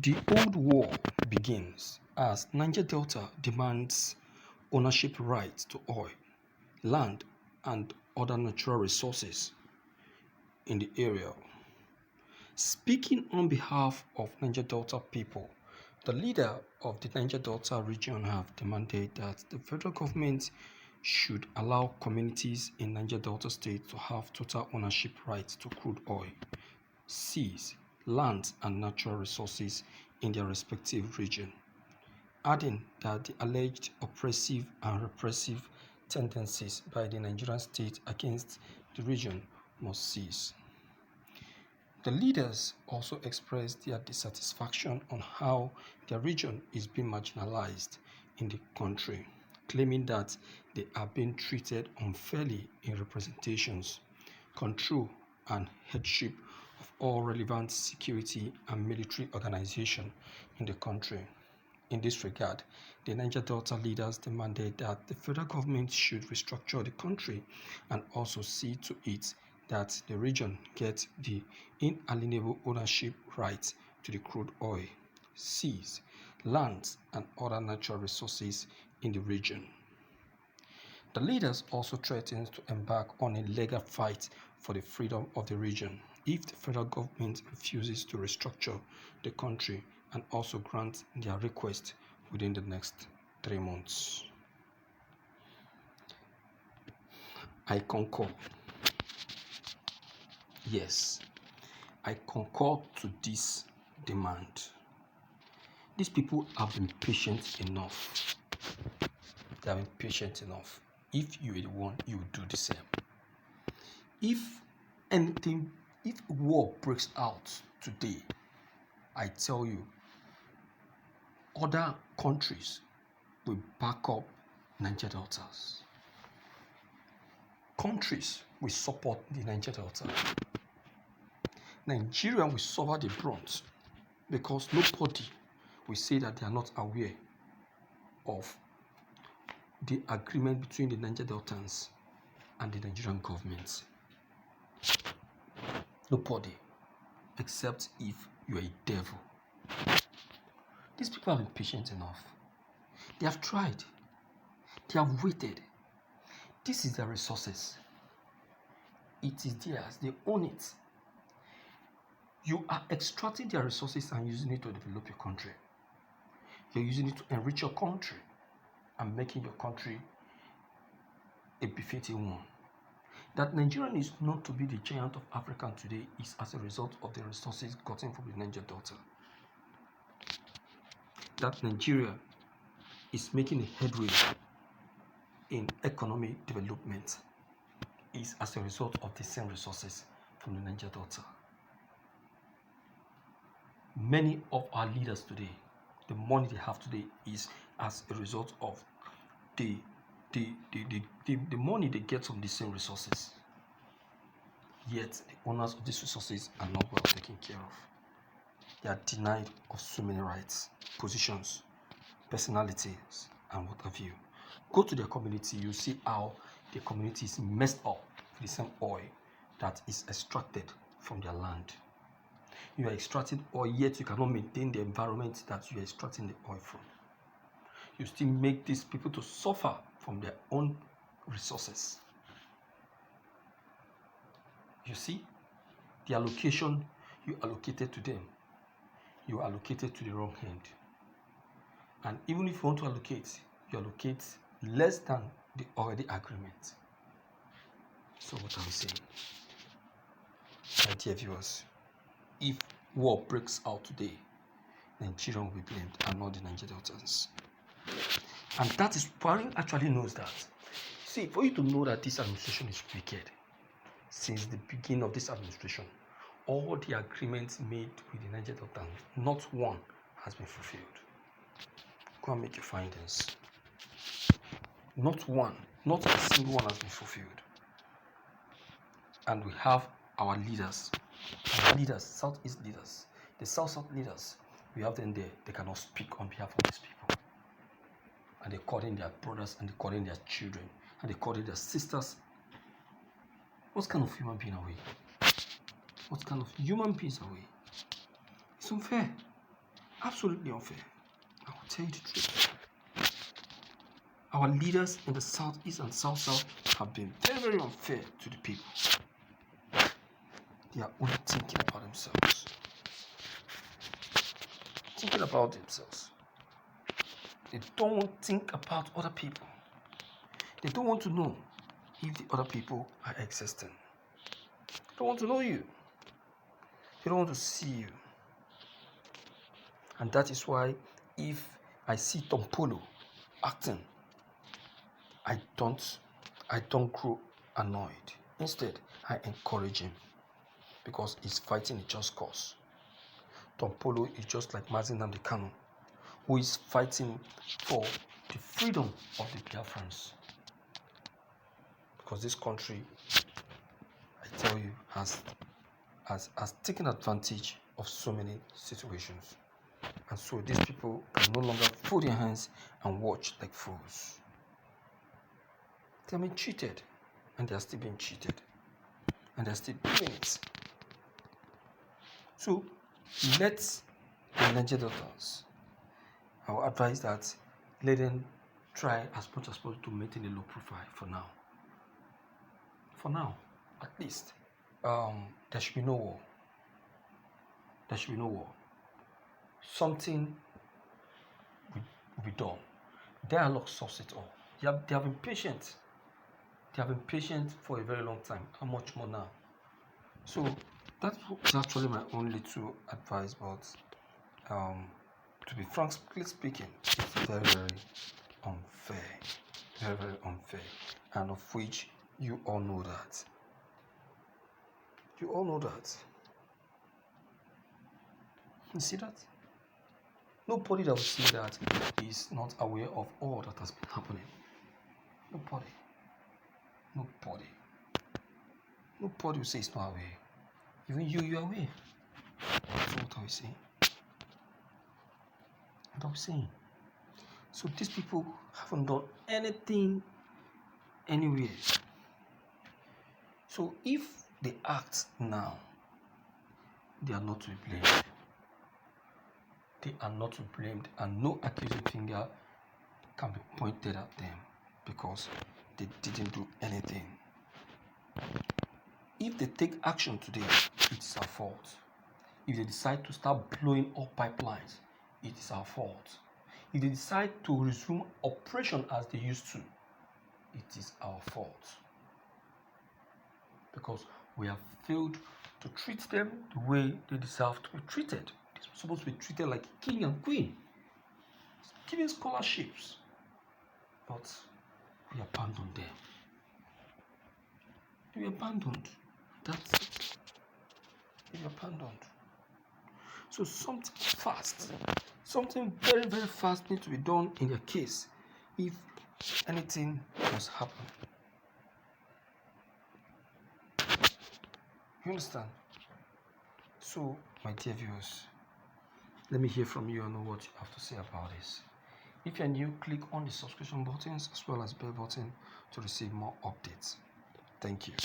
The old war begins as Niger Delta demands ownership rights to oil, land, and other natural resources in the area. Speaking on behalf of Niger Delta people, the leader of the Niger Delta region have demanded that the federal government should allow communities in Niger Delta state to have total ownership rights to crude oil, seas, lands, and natural resources in their respective region, adding that the alleged oppressive and repressive tendencies by the Nigerian state against the region must cease. The leaders also expressed their dissatisfaction on how their region is being marginalized in the country, claiming that they are being treated unfairly in representations, control, and headship of all relevant security and military organizations in the country. In this regard, the Niger Delta leaders demanded that the federal government should restructure the country and also see to it that the region gets the inalienable ownership rights to the crude oil, seas, lands, and other natural resources in the region. The leaders also threatened to embark on a legal fight for the freedom of the region if the federal government refuses to restructure the country and also grant their request within the next 3 months. I concur. Yes, I concur to this demand. These people have been patient enough. They have been patient enough. If you are the one, you will do the same. If war breaks out today, I tell you, other countries will back up Niger Deltas. Countries will support the Niger Delta. Nigeria will suffer the brunt because nobody will say that they are not aware of the agreement between the Niger Deltans and the Nigerian government. Nobody, except if you are a devil. These people have been patient enough. They have tried. They have waited. This is their resources. It is theirs. They own it. You are extracting their resources and using it to develop your country. You're using it to enrich your country and making your country a befitting one. That Nigeria is known to be the giant of Africa today is as a result of the resources gotten from the Niger Delta. That Nigeria is making a headway in economic development is as a result of the same resources from the Niger Delta. Many of our leaders today, the money they have today is as a result of the money they get from the same resources. Yet the owners of these resources are not well taken care of. They are denied of so many rights, positions, personalities, and what have you. Go to their community, you see how the community is messed up with the same oil that is extracted from their land. You are extracting oil, yet you cannot maintain the environment that you are extracting the oil from. You still make these people to suffer from their own resources. You see, the allocation you allocated to them, you allocated to the wrong hand. And even if you want to allocate, you allocate less than the already agreement. So what are we saying? My dear viewers, if war breaks out today, Nigeria will be blamed and not the Niger Deltans. And that is, Buhari actually knows that. See, for you to know that this administration is wicked, since the beginning of this administration, all the agreements made with the Niger Delta, not one has been fulfilled. Go and make your findings. Not one, not a single one has been fulfilled. And we have our leaders, Southeast leaders, the South leaders, we have them there. They cannot speak on behalf of these people. And they call in their brothers, and they call in their children, and they call in their sisters. What kind of human being are we? What kind of human beings are we? It's unfair. Absolutely unfair. I will tell you the truth. Our leaders in the southeast and south have been very, very unfair to the people. They are only thinking about themselves. Thinking about themselves. They don't want to think about other people. They don't want to know if the other people are existing. They don't want to know you. They don't want to see you. And that is why if I see Tom Polo acting, I don't grow annoyed. Instead, I encourage him because he's fighting a just cause. Tom Polo is just like Mazi Nnamdi Kanu, who is fighting for the freedom of the Biafrans. Because this country, I tell you, has taken advantage of so many situations. And so these people can no longer fold their hands and watch like fools. They have been cheated, and they are still being cheated, and they are still doing it. So let the Niger Deltas, I will advise that let them try as much as possible to maintain a low profile for now. For now, at least, there should be no war. There should be no war. Something will be done. Dialogue solves it all. They have been patient. They have been patient for a very long time. How much more now? So that's actually my own little advice. But to be frankly speaking, it's very, very unfair. Very, very unfair. And of which you all know that. You all know that. You see that? Nobody that will say that is not aware of all that has been happening. Nobody. Nobody will say it's not aware. Even you are aware. That's what I will say. What I was saying. So these people haven't done anything anywhere. So if they act now, they are not to be blamed. They are not to be blamed, and no accusing finger can be pointed at them because they didn't do anything. If they take action today, it's our fault. If they decide to start blowing up pipelines, it is our fault. If they decide to resume operation as they used to, it is our fault. Because we have failed to treat them the way they deserve to be treated. They're supposed to be treated like king and queen, giving scholarships. But we abandoned them. We abandoned. That's it. We abandoned. So something fast, something very, very fast needs to be done in their case if anything must happen. You understand? So, my dear viewers, let me hear from you and know what you have to say about this. If you're new, click on the subscription buttons as well as bell button to receive more updates. Thank you.